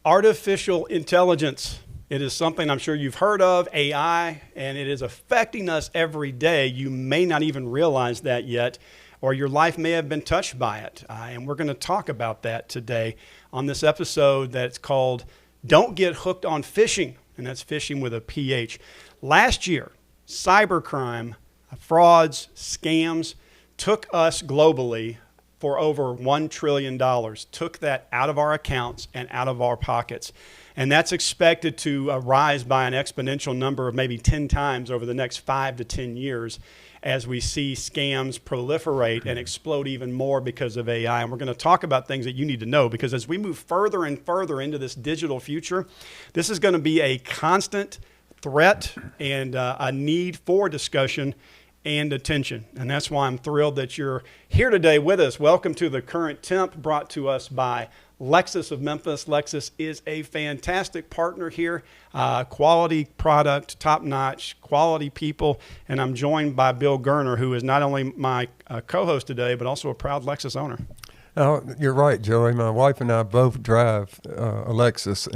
Artificial intelligence. It is something I'm sure you've heard of, AI, and it is affecting us every day. You may not even realize that yet, or your life may have been touched by it. And we're going to talk about that today on this episode that's called Don't Get Hooked on Phishing, and that's phishing with a PH. Last year, cybercrime, frauds, scams took us globally for over $1 trillion, took that out of our accounts and out of our pockets. And that's expected to rise by an exponential number of maybe 10 times over the next 5 to 10 years as we see scams proliferate and explode even more because of AI. And we're going to talk about things that you need to know, because as we move further and further into this digital future, this is going to be a constant threat and a need for discussion and attention. And that's why I'm thrilled that you're here today with us. Welcome to the Current Temp, brought to us by Lexus of Memphis. Lexus is a fantastic partner here. Quality product, top-notch, quality people. And I'm joined by Bill Garner, who is not only my co-host today, but also a proud Lexus owner. Oh, you're right, Joey. My wife and I both drive a Lexus,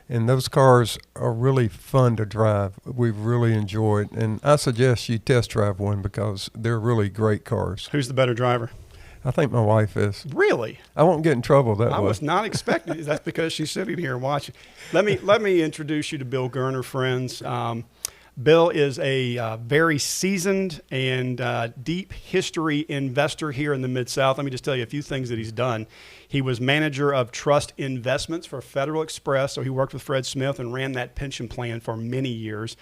and those cars are really fun to drive. We really enjoy it. And I suggest you test drive one because they're really great cars. Who's the better driver? I think my wife is. Really? I won't get in trouble that way. I was not expecting. That's because she's sitting here watching. Let me introduce you to Bill Garner, friends. Bill is a very seasoned and deep history investor here in the Mid-South. Let me just tell you a few things that he's done. He was manager of trust investments for Federal Express, so he worked with Fred Smith and ran that pension plan for many years.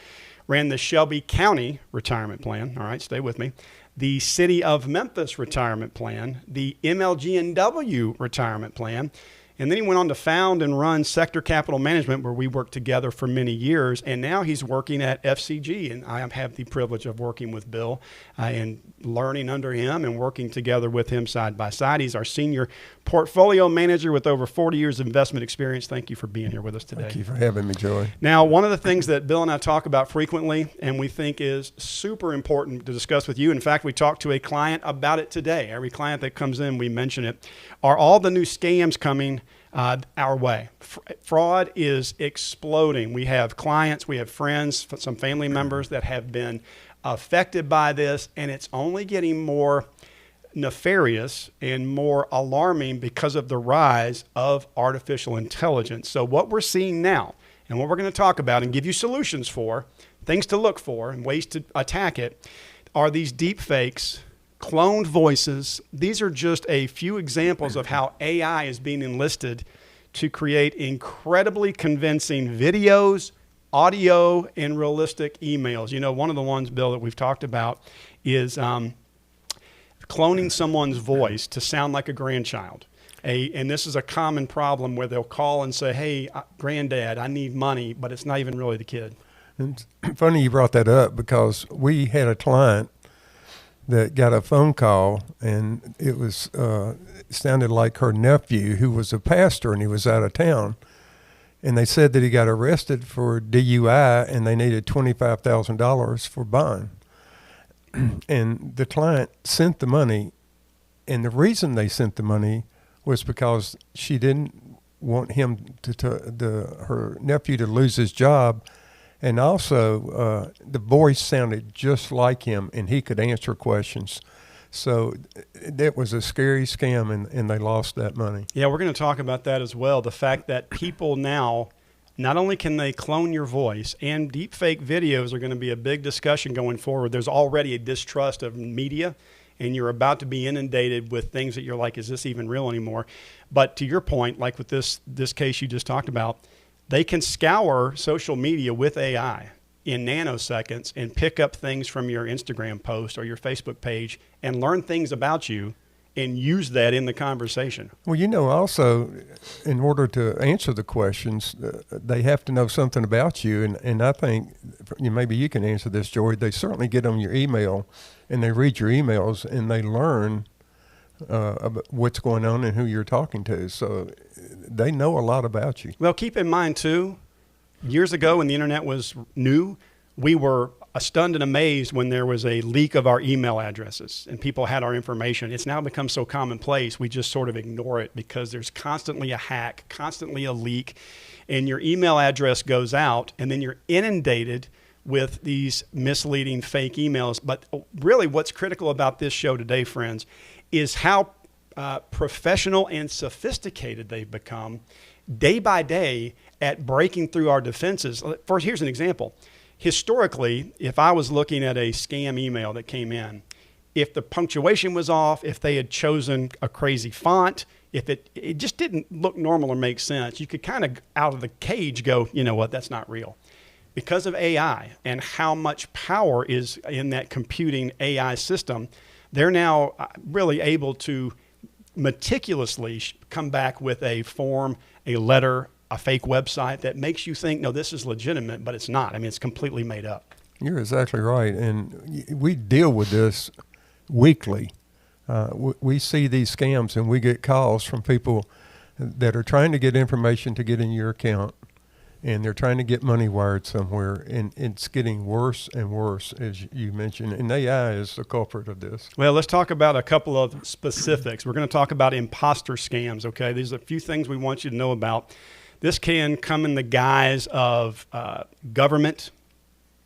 Ran the Shelby County retirement plan. All right, stay with me. The City of Memphis retirement plan, the MLG&W retirement plan. And then he went on to found and run Sector Capital Management, where we worked together for many years. And now he's working at FCG. And I have the privilege of working with Bill and learning under him and working together with him side by side. He's our senior portfolio manager with over 40 years of investment experience. Thank you for being here with us today. Thank you for having me, Joey. Now, one of the things that Bill and I talk about frequently and we think is super important to discuss with you, in fact, we talked to a client about it today. Every client that comes in, we mention it. Are all the new scams coming our way? Fraud is exploding. We have clients, we have friends, some family members that have been affected by this, and it's only getting more nefarious and more alarming because of the rise of artificial intelligence. So what we're seeing now, and what we're going to talk about and give you solutions for, things to look for and ways to attack it, are these deepfakes, cloned voices. These are just a few examples of how AI is being enlisted to create incredibly convincing videos, audio, and realistic emails. You know, one of the ones, Bill, that we've talked about is cloning someone's voice to sound like a grandchild. And this is a common problem where they'll call and say, hey, granddad, I need money, but it's not even really the kid. It's funny you brought that up because we had a client that got a phone call, and it was sounded like her nephew, who was a pastor, and he was out of town. And they said that he got arrested for DUI, and they needed $25,000 for bond. And the client sent the money, and the reason they sent the money was because she didn't want him her nephew to lose his job. And also, the voice sounded just like him, and he could answer questions. So that was a scary scam, and they lost that money. Yeah, we're going to talk about that as well. The fact that people now, not only can they clone your voice, and deepfake videos are going to be a big discussion going forward. There's already a distrust of media, and you're about to be inundated with things that you're like, is this even real anymore? But to your point, like with this case you just talked about, they can scour social media with AI in nanoseconds and pick up things from your Instagram post or your Facebook page and learn things about you and use that in the conversation. Well, you know, also, in order to answer the questions, they have to know something about you. And I think, maybe you can answer this, Joey, they certainly get on your email and they read your emails and they learn about what's going on and who you're talking to. So they know a lot about you. Well, keep in mind, too, years ago when the internet was new, we were stunned and amazed when there was a leak of our email addresses and people had our information. It's now become so commonplace, we just sort of ignore it because there's constantly a hack, constantly a leak, and your email address goes out, and then you're inundated with these misleading fake emails. But really what's critical about this show today, friends, is how professional and sophisticated they've become day by day at breaking through our defenses. First, here's an example. Historically, if I was looking at a scam email that came in, if the punctuation was off, if they had chosen a crazy font, if it just didn't look normal or make sense, you could kind of out of the cage go, you know what, that's not real. Because of AI and how much power is in that computing AI system, they're now really able to meticulously come back with a form, a letter, a fake website that makes you think, no, this is legitimate, but it's not. I mean, it's completely made up. You're exactly right. And we deal with this weekly. We see these scams and we get calls from people that are trying to get information to get in your account, and they're trying to get money wired somewhere, and it's getting worse and worse, as you mentioned, and AI is the culprit of this. Well, let's talk about a couple of specifics. We're going to talk about imposter scams, okay? There's a few things we want you to know about. This can come in the guise of government,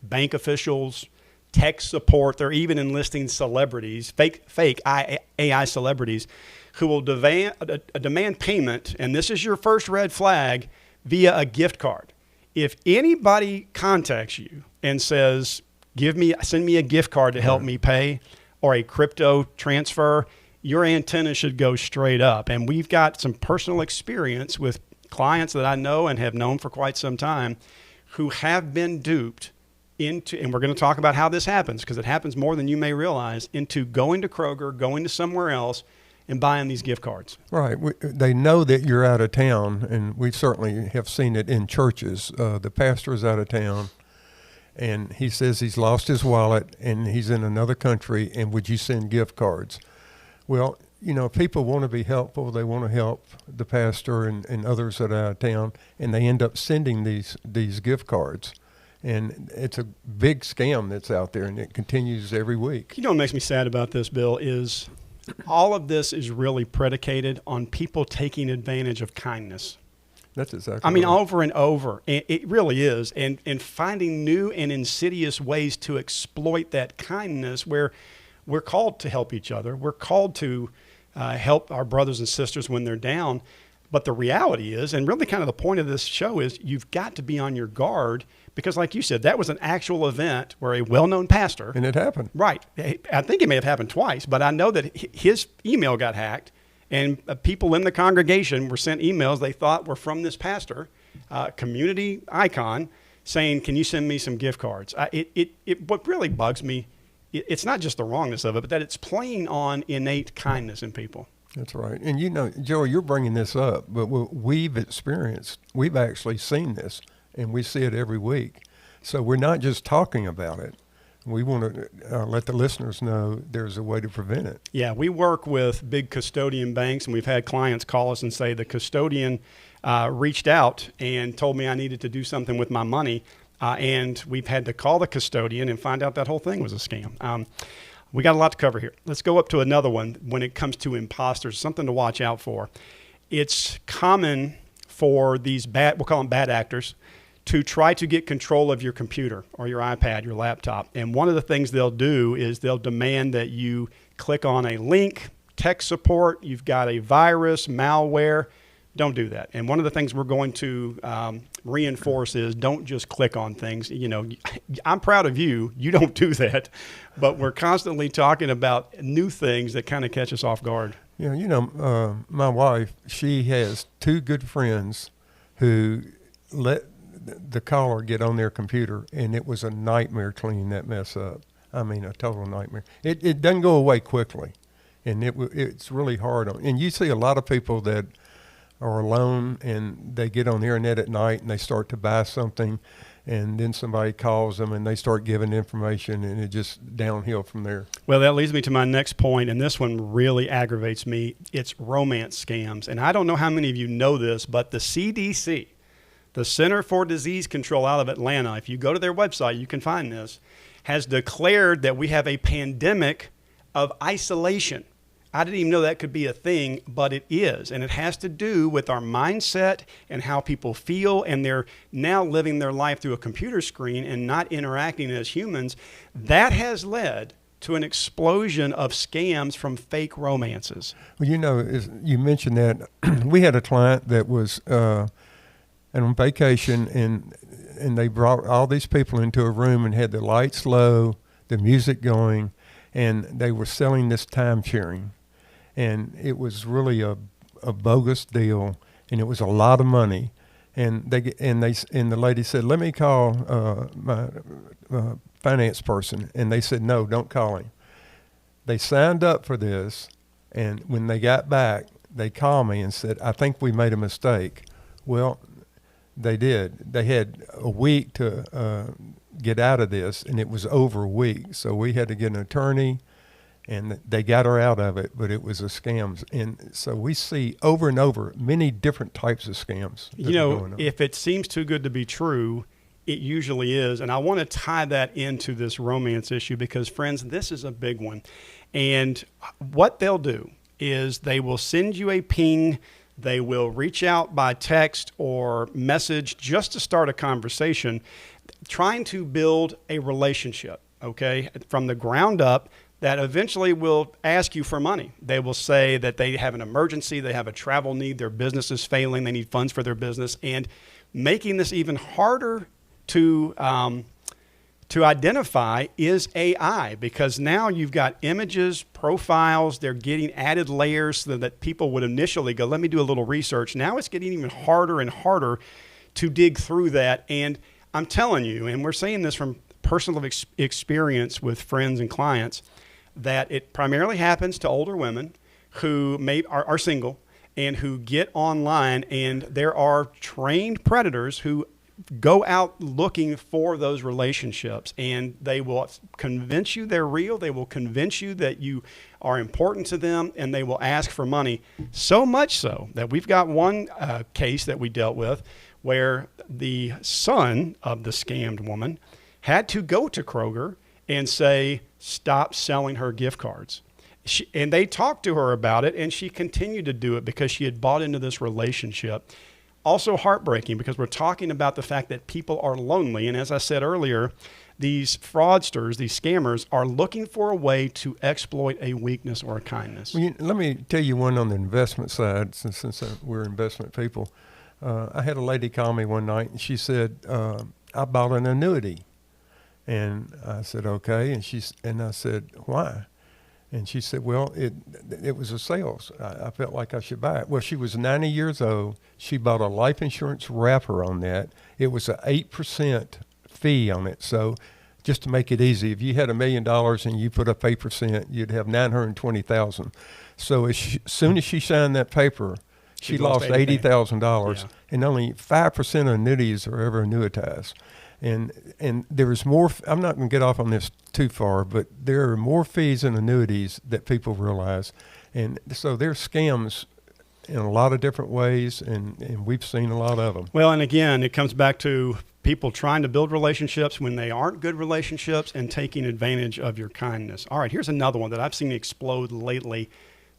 bank officials, tech support. They're even enlisting celebrities, fake AI celebrities, who will demand payment, and this is your first red flag, via a gift card. If anybody contacts you and says, send me a gift card to help me pay, or a crypto transfer, your antenna should go straight up. And we've got some personal experience with clients that I know and have known for quite some time who have been duped into, and we're going to talk about how this happens because it happens more than you may realize, into going to Kroger, going to somewhere else, and buying these gift cards. Right. They know that you're out of town, and we certainly have seen it in churches. The pastor is out of town, and he says he's lost his wallet, and he's in another country, and would you send gift cards? Well, you know, people want to be helpful. They want to help the pastor and others that are out of town, and they end up sending these gift cards. And it's a big scam that's out there, and it continues every week. You know what makes me sad about this, Bill, is all of this is really predicated on people taking advantage of kindness. That's exactly I mean, right. over and over. It really is. And finding new and insidious ways to exploit that kindness where we're called to help each other. We're called to help our brothers and sisters when they're down. But the reality is, and really kind of the point of this show is, you've got to be on your guard because, like you said, that was an actual event where a well-known pastor. And it happened. Right. I think it may have happened twice, but I know that his email got hacked, and people in the congregation were sent emails they thought were from this pastor, community icon, saying, can you send me some gift cards? What really bugs me, it's not just the wrongness of it, but that it's playing on innate kindness in people. That's right. And you know, Joey, you're bringing this up, but what we've experienced, we've actually seen this, and we see it every week. So we're not just talking about it. We want to let the listeners know there's a way to prevent it. Yeah, we work with big custodian banks, and we've had clients call us and say the custodian reached out and told me I needed to do something with my money, and we've had to call the custodian and find out that whole thing was a scam. We got a lot to cover here. Let's go up to another one when it comes to imposters, something to watch out for. It's common for these we'll call them bad actors, to try to get control of your computer or your iPad, your laptop. And one of the things they'll do is they'll demand that you click on a link, tech support, you've got a virus, malware. Don't do that. And one of the things we're going to reinforce is don't just click on things. You know, I'm proud of you. You don't do that. But we're constantly talking about new things that kind of catch us off guard. Yeah, you know, my wife, she has two good friends who let the caller get on their computer, and it was a nightmare cleaning that mess up. I mean, a total nightmare. It doesn't go away quickly, and it's really hard on. And you see a lot of people that are alone, and they get on the internet at night, and they start to buy something, and then somebody calls them, and they start giving information, and it just downhill from there. Well, that leads me to my next point, and this one really aggravates me. It's romance scams. And I don't know how many of you know this, but the CDC, the Center for Disease Control out of Atlanta, if you go to their website, you can find this. has declared that we have a pandemic of isolation. I didn't even know that could be a thing, but it is. And it has to do with our mindset and how people feel. And they're now living their life through a computer screen and not interacting as humans. That has led to an explosion of scams from fake romances. Well, you mentioned that we had a client that was on vacation, and they brought all these people into a room and had the lights low, the music going, and they were selling this time sharing. And it was really a bogus deal, and it was a lot of money. And the lady said, "Let me call my finance person." And they said, "No, don't call him." They signed up for this, and when they got back, they called me and said, "I think we made a mistake." Well, they did. They had a week to get out of this, and it was over a week. So we had to get an attorney, and they got her out of it, but it was a scam. And so we see over and over many different types of scams. If it seems too good to be true, it usually is. And I want to tie that into this romance issue because, friends, this is a big one. And what they'll do is they will send you a ping. They will reach out by text or message just to start a conversation, trying to build a relationship, okay, from the ground up, that eventually will ask you for money. They will say that they have an emergency, they have a travel need, their business is failing, they need funds for their business, and making this even harder to identify is AI, because now you've got images, profiles, they're getting added layers so that people would initially go, let me do a little research. Now it's getting even harder and harder to dig through that. And I'm telling you, and we're saying this from personal experience with friends and clients, that it primarily happens to older women who are single and who get online, and there are trained predators who go out looking for those relationships, and they will convince you they're real. They will convince you that you are important to them, and they will ask for money. So much so that we've got one case that we dealt with where the son of the scammed woman had to go to Kroger and say, stop selling her gift cards. And they talked to her about it, and she continued to do it because she had bought into this relationship. Also heartbreaking, because we're talking about the fact that people are lonely. And as I said earlier, these fraudsters, these scammers, are looking for a way to exploit a weakness or a kindness. Well, let me tell you one on the investment side, since we're investment people. I had a lady call me one night, and she said, I bought an annuity. And I said, okay. And I said, why? And she said, well, it was a sales. I felt like I should buy it. Well, she was 90 years old. She bought a life insurance wrapper on that. It was an 8% fee on it. So just to make it easy, if you had $1 million and you put up 8%, you'd have $920,000. So as soon as she signed that paper, she lost $80,000. Yeah. And only 5% of annuities are ever annuitized. And there is more, I'm not going to get off on this too far, but there are more fees in annuities that people realize. And so there's scams in a lot of different ways, and we've seen a lot of them. Well, and again, it comes back to people trying to build relationships when they aren't good relationships and taking advantage of your kindness. All right, here's another one that I've seen explode lately.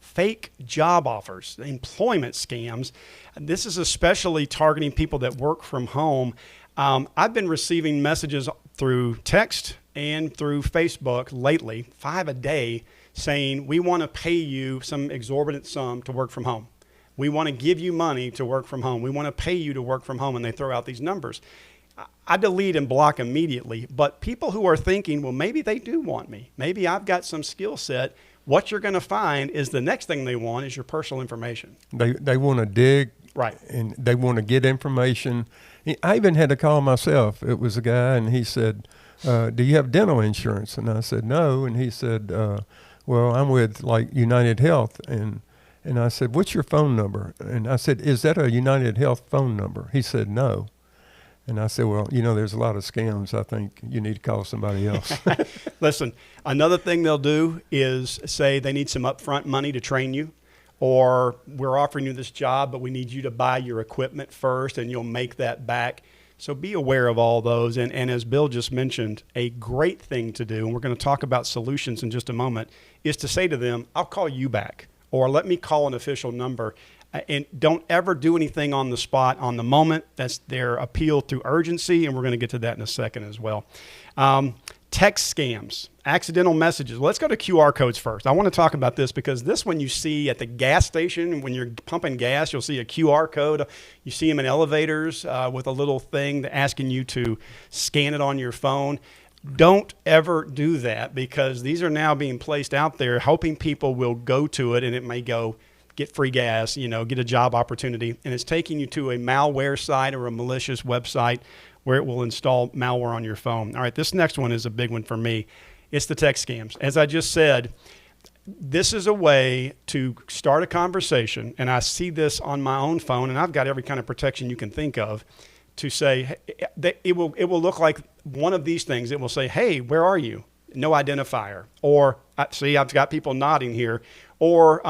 Fake job offers, employment scams. This is especially targeting people that work from home. I've been receiving messages through text and through Facebook lately, 5 a day, saying, we want to pay you some exorbitant sum to work from home. We want to give you money to work from home. We want to pay you to work from home. And they throw out these numbers. I delete and block immediately. But people who are thinking, well, maybe they do want me. Maybe I've got some skill set. What you're going to find is the next thing they want is your personal information. They want to dig. Right. And they want to get information. I even had a call myself. It was a guy, and he said, do you have dental insurance? And I said, no. And he said, well, I'm with like United Health. And I said, what's your phone number? And I said, is that a United Health phone number? He said, no. And I said, well, there's a lot of scams. I think you need to call somebody else. Listen, another thing they'll do is say they need some upfront money to train you. Or we're offering you this job, but we need you to buy your equipment first and you'll make that back. So be aware of all those. And as Bill just mentioned, a great thing to do, and we're going to talk about solutions in just a moment, is to say to them, I'll call you back, or let me call an official number. And don't ever do anything on the spot, on the moment. That's their appeal to urgency, and we're going to get to that in a second as well. Text scams, accidental messages. Let's go to QR codes first. I want to talk about this because this one you see at the gas station. When you're pumping gas, you'll see a QR code. You see them in elevators with a little thing asking you to scan it on your phone. Don't ever do that, because these are now being placed out there hoping people will go to it, and it may go get free gas, get a job opportunity. And it's taking you to a malware site or a malicious website where it will install malware on your phone. All right, this next one is a big one for me. It's the text scams. As I just said, this is a way to start a conversation, and I see this on my own phone, and I've got every kind of protection you can think of, to say, it will look like one of these things. It will say, hey, where are you? No identifier. Or, see, I've got people nodding here. Or,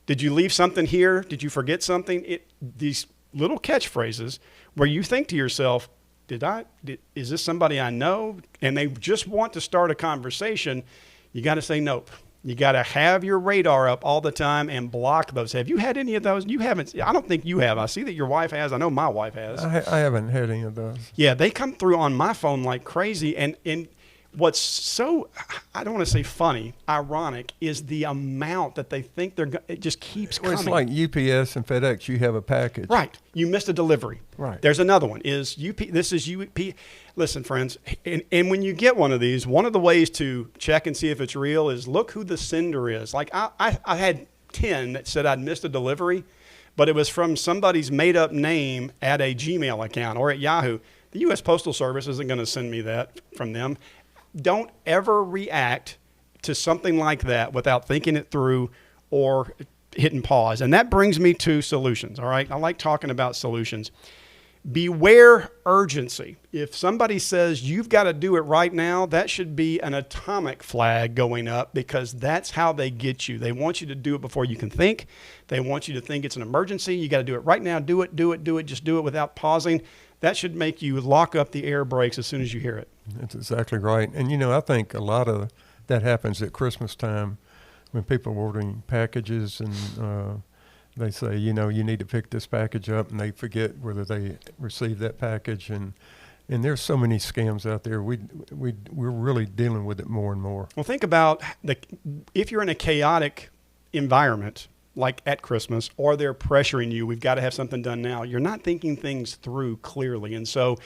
did you leave something here? Did you forget something? These little catchphrases where you think to yourself, is this somebody I know? And they just want to start a conversation. You got to say nope. You got to have your radar up all the time and block those. Have you had any of those? You haven't. I don't think you have. I see that your wife has. I know my wife has. I haven't had any of those. Yeah, they come through on my phone like crazy. And what's so, I don't want to say funny, ironic, is the amount that they think it just keeps coming. It's like UPS and FedEx. You have a package. Right. You missed a delivery. Right. There's another one. This is UP. Listen, friends, and when you get one of these, one of the ways to check and see if it's real is look who the sender is. Like I had 10 that said I'd missed a delivery, but it was from somebody's made up name at a Gmail account or at Yahoo. The U.S. Postal Service isn't going to send me that from them. Don't ever react to something like that without thinking it through or hitting pause. And that brings me to solutions, all right? I like talking about solutions. Beware urgency. If somebody says you've got to do it right now, that should be an atomic flag going up, because that's how they get you. They want you to do it before you can think. They want you to think it's an emergency. You got to do it right now. Do it. Just do it without pausing. That should make you lock up the air brakes as soon as you hear it. That's exactly right. And, I think a lot of that happens at Christmas time when people are ordering packages and they say, you need to pick this package up, and they forget whether they received that package. And there's so many scams out there. We're really dealing with it more and more. Well, think about if you're in a chaotic environment, like at Christmas, or they're pressuring you, we've got to have something done now. You're not thinking things through clearly. And so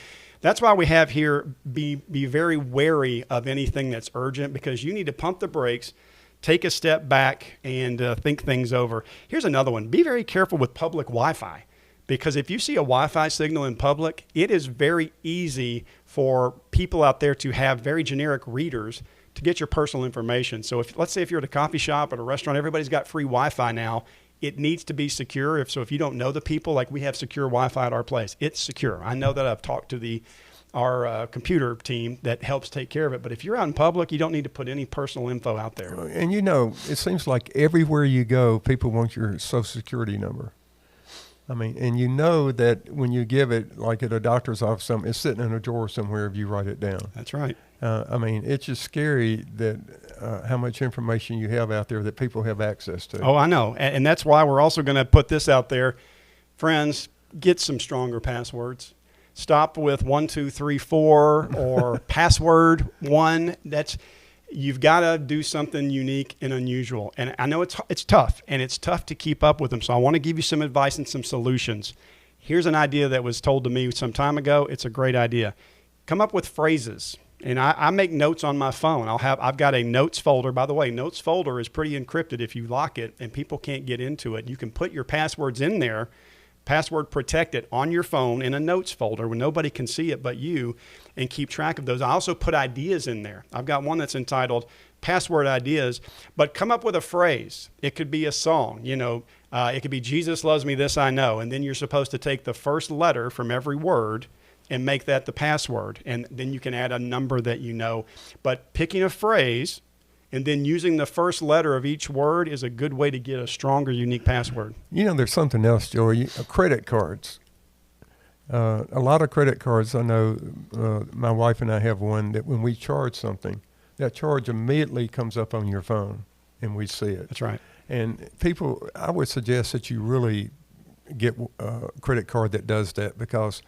that's why we have here, be very wary of anything that's urgent, because you need to pump the brakes, take a step back, and think things over. Here's another one. Be very careful with public Wi-Fi, because if you see a Wi-Fi signal in public, it is very easy for people out there to have very generic readers to get your personal information. So let's say if you're at a coffee shop or a restaurant, everybody's got free Wi-Fi now. It needs to be secure. If you don't know the people, like we have secure Wi-Fi at our place, it's secure. I know that. I've talked to our computer team that helps take care of it. But if you're out in public, you don't need to put any personal info out there. And it seems like everywhere you go, people want your Social Security number. I mean, and that when you give it, like at a doctor's office, it's sitting in a drawer somewhere if you write it down. That's right. It's just scary that how much information you have out there that people have access to. Oh, I know. And that's why we're also going to put this out there. Friends, get some stronger passwords. Stop with 1, 2, 3, 4 or password 1. You've got to do something unique and unusual. And I know it's tough, and it's tough to keep up with them. So I want to give you some advice and some solutions. Here's an idea that was told to me some time ago. It's a great idea. Come up with phrases. And I make notes on my phone. I've got a notes folder. By the way, notes folder is pretty encrypted. If you lock it and people can't get into it, you can put your passwords in there, password protected on your phone in a notes folder where nobody can see it but you, and keep track of those. I also put ideas in there. I've got one that's entitled Password Ideas, but come up with a phrase. It could be a song, it could be Jesus loves me, this I know. And then you're supposed to take the first letter from every word and make that the password. And then you can add a number that you know. But picking a phrase and then using the first letter of each word is a good way to get a stronger, unique password. There's something else, Joey. Credit cards. A lot of credit cards, I know, my wife and I have one that when we charge something, that charge immediately comes up on your phone and we see it. That's right. And people, I would suggest that you really get a credit card that does that, because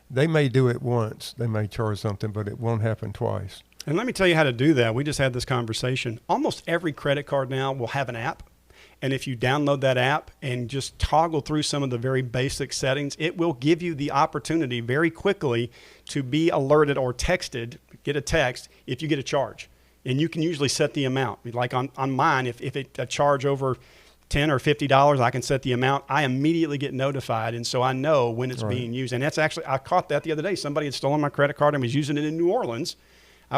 they may do it once, they may charge something, but it won't happen twice. And let me tell you how to do that. We just had this conversation. Almost every credit card now will have an app. And if you download that app and just toggle through some of the very basic settings, it will give you the opportunity very quickly to be alerted or texted, get a text, if you get a charge. And you can usually set the amount. Like on mine, if a charge over $10 or $50, I can set the amount. I immediately get notified, and so I know when it's being used. And that's actually, I caught that the other day. Somebody had stolen my credit card and was using it in New Orleans.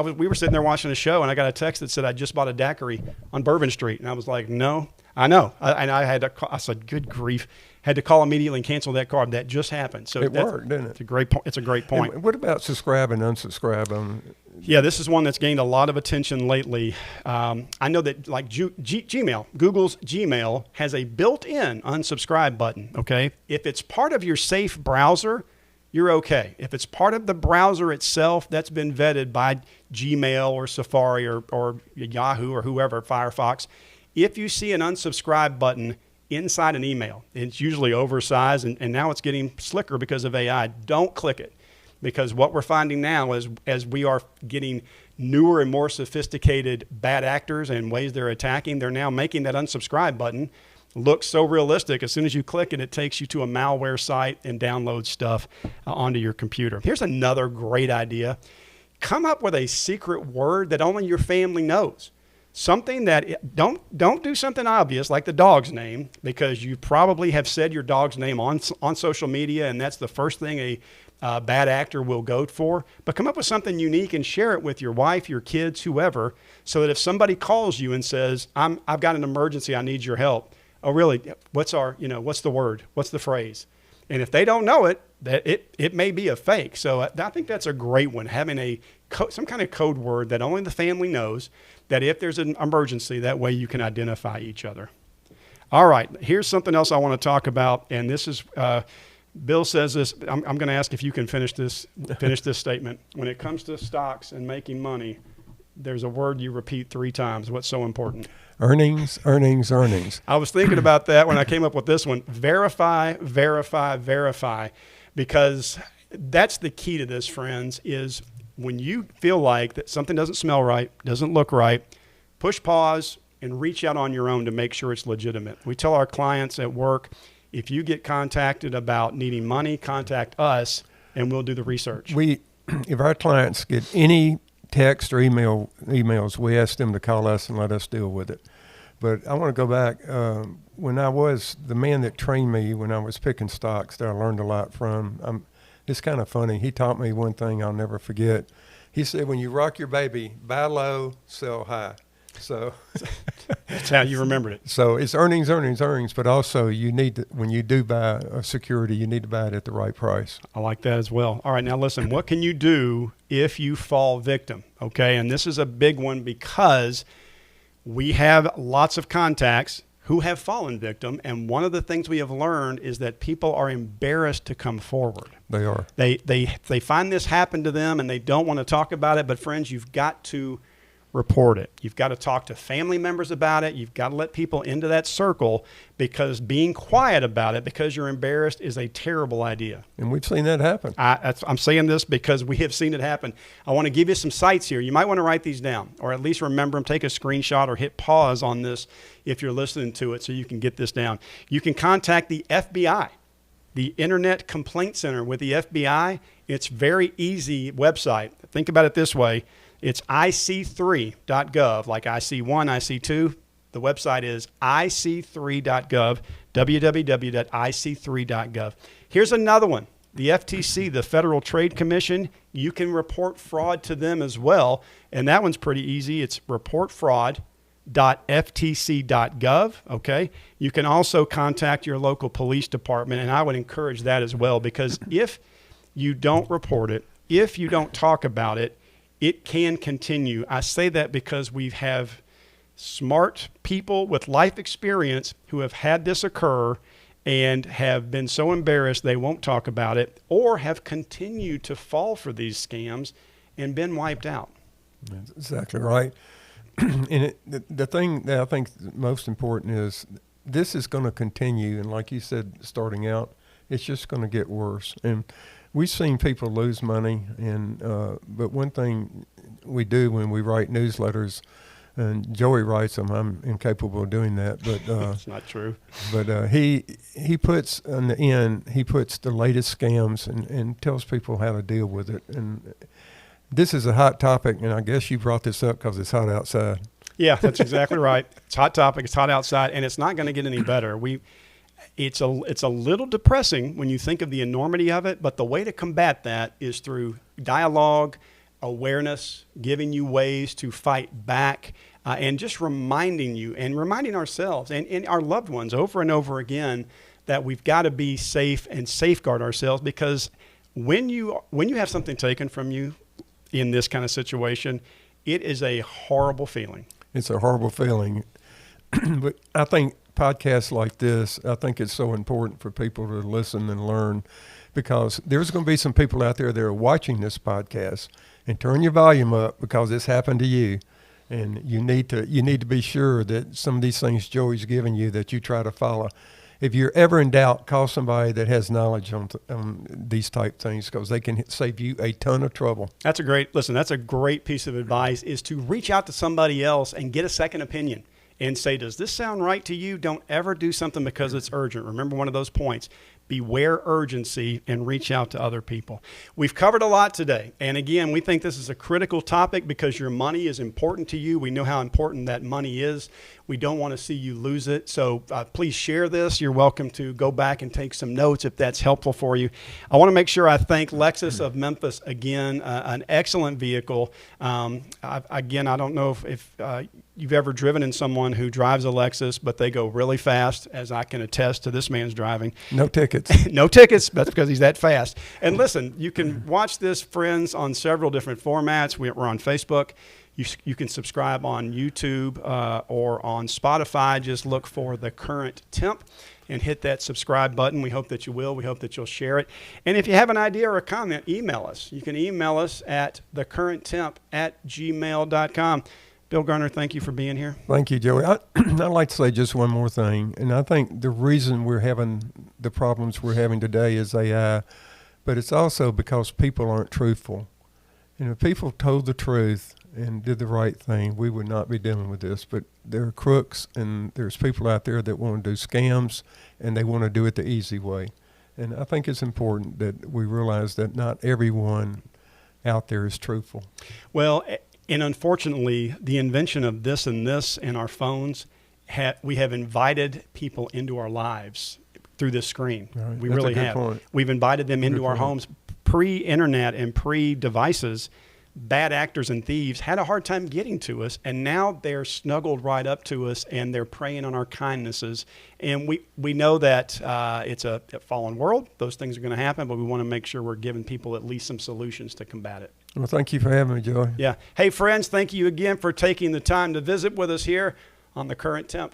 We were sitting there watching a show, and I got a text that said I just bought a daiquiri on Bourbon Street, and I was like, "No, I know." I said, "Good grief!" Had to call immediately and cancel that card. That just happened. So it worked, didn't it? It's a great point. It's a great point. And what about subscribe and unsubscribe on? Yeah, this is one that's gained a lot of attention lately. I know that like Gmail, Google's Gmail has a built-in unsubscribe button. Okay, if it's part of your safe browser, you're okay. If it's part of the browser itself, that's been vetted by Gmail or Safari or Yahoo or whoever, Firefox. If you see an unsubscribe button inside an email, it's usually oversized, and now it's getting slicker because of AI. Don't click it, because what we're finding now is as we are getting newer and more sophisticated bad actors and ways they're attacking, they're now making that unsubscribe button look so realistic. As soon as you click it, it takes you to a malware site and downloads stuff onto your computer. Here's another great idea. Come up with a secret word that only your family knows. Something that, don't do something obvious like the dog's name, because you probably have said your dog's name on social media, and that's the first thing a bad actor will go for. But come up with something unique and share it with your wife, your kids, whoever, so that if somebody calls you and says, I've got an emergency, I need your help. Oh, really? What's the word? What's the phrase? And if they don't know it, it may be a fake. So I think that's a great one, having some kind of code word that only the family knows, that if there's an emergency, that way you can identify each other. All right, here's something else I want to talk about, and this is, Bill says this, I'm going to ask if you can finish this statement. When it comes to stocks and making money, there's a word you repeat 3 times. What's so important? Earnings, earnings, earnings. I was thinking about that when I came up with this one. Verify, verify, verify. Because that's the key to this, friends, is when you feel like that something doesn't smell right, doesn't look right, push pause and reach out on your own to make sure it's legitimate. We tell our clients at work, if you get contacted about needing money, contact us and we'll do the research. If our clients get any text or emails, we ask them to call us and let us deal with it. But I want to go back. When I was the man that trained me when I was picking stocks that I learned a lot from, it's kind of funny. He taught me one thing I'll never forget. He said, when you rock your baby, buy low, sell high. So that's how you remembered it. So it's earnings, earnings, earnings, but also you need to, when you do buy a security, you need to buy it at the right price. I like that as well. All right, now listen, what can you do if you fall victim? Okay, and this is a big one because we have lots of contacts who have fallen victim, and one of the things we have learned is that people are embarrassed to come forward. They are. They find this happen to them and they don't want to talk about it, but friends, you've got to report it. You've got to talk to family members about it. You've got to let people into that circle, because being quiet about it because you're embarrassed is a terrible idea. And we've seen that happen. I'm saying this because we have seen it happen. I want to give you some sites here. You might want to write these down, or at least remember them. Take a screenshot or hit pause on this if you're listening to it so you can get this down. You can contact the FBI, the Internet Complaint Center with the FBI. It's very easy website. Think about it this way. It's ic3.gov, like IC1, IC2. The website is ic3.gov, www.ic3.gov. Here's another one. The FTC, the Federal Trade Commission, you can report fraud to them as well. And that one's pretty easy. It's reportfraud.ftc.gov, okay? You can also contact your local police department, and I would encourage that as well, because if you don't report it, if you don't talk about it, it can continue. I say that because we have smart people with life experience who have had this occur, and have been so embarrassed they won't talk about it, or have continued to fall for these scams and been wiped out. That's exactly right. And the thing that I think is most important is this is going to continue. And like you said, starting out, it's just going to get worse. And we've seen people lose money. But one thing we do when we write newsletters, and Joey writes them, I'm incapable of doing that. But That's not true. But he puts, in the end, he puts the latest scams and tells people how to deal with it. And this is a hot topic, and I guess you brought this up because it's hot outside. Yeah, that's exactly right. It's a hot topic. It's hot outside, and it's not going to get any better. It's a little depressing when you think of the enormity of it, but the way to combat that is through dialogue, awareness, giving you ways to fight back, and just reminding you and reminding ourselves and our loved ones over and over again that we've got to be safe and safeguard ourselves, because when you have something taken from you in this kind of situation, it is a horrible feeling. It's a horrible feeling. But I think podcasts like this, I think it's so important for people to listen and learn, because there's going to be some people out there that are watching this podcast, and turn your volume up because it's happened to you. And you need to be sure that some of these things Joey's giving you that you try to follow. If you're ever in doubt, call somebody that has knowledge on these type things, because they can save you a ton of trouble. That's a great piece of advice, is to reach out to somebody else and get a second opinion and say, does this sound right to you? Don't ever do something because it's urgent. Remember one of those points. Beware urgency and reach out to other people. We've covered a lot today. And again, we think this is a critical topic because your money is important to you. We know how important that money is. We don't want to see you lose it. So please share this. You're welcome to go back and take some notes if that's helpful for you. I want to make sure I thank Lexus of Memphis again, an excellent vehicle. I don't know if you've ever driven in someone who drives a Lexus, but they go really fast, as I can attest to this man's driving. No tickets. No tickets. That's because he's that fast. And listen, you can watch this, friends, on several different formats. We're on Facebook. You can subscribe on YouTube or on Spotify. Just look for The Current Temp and hit that subscribe button. We hope that you will. We hope that you'll share it. And if you have an idea or a comment, email us. You can email us at thecurrenttemp@gmail.com. Bill Garner, thank you for being here. Thank you, Joey. I'd like to say just one more thing. And I think the reason we're having the problems we're having today is AI, but it's also because people aren't truthful. And if people told the truth and did the right thing, we would not be dealing with this. But there are crooks, and there's people out there that want to do scams, and they want to do it the easy way. And I think it's important that we realize that not everyone out there is truthful. Well, and unfortunately, the invention of this and our phones, we have invited people into our lives through this screen. Right. We That's really a good have. point. We've invited them into our homes. Pre-internet and pre-devices, bad actors and thieves had a hard time getting to us, and now they're snuggled right up to us, and they're preying on our kindnesses. And we know that it's a fallen world. Those things are going to happen, but we want to make sure we're giving people at least some solutions to combat it. Well, thank you for having me, Joey. Yeah. Hey, friends, thank you again for taking the time to visit with us here on The Current Temp.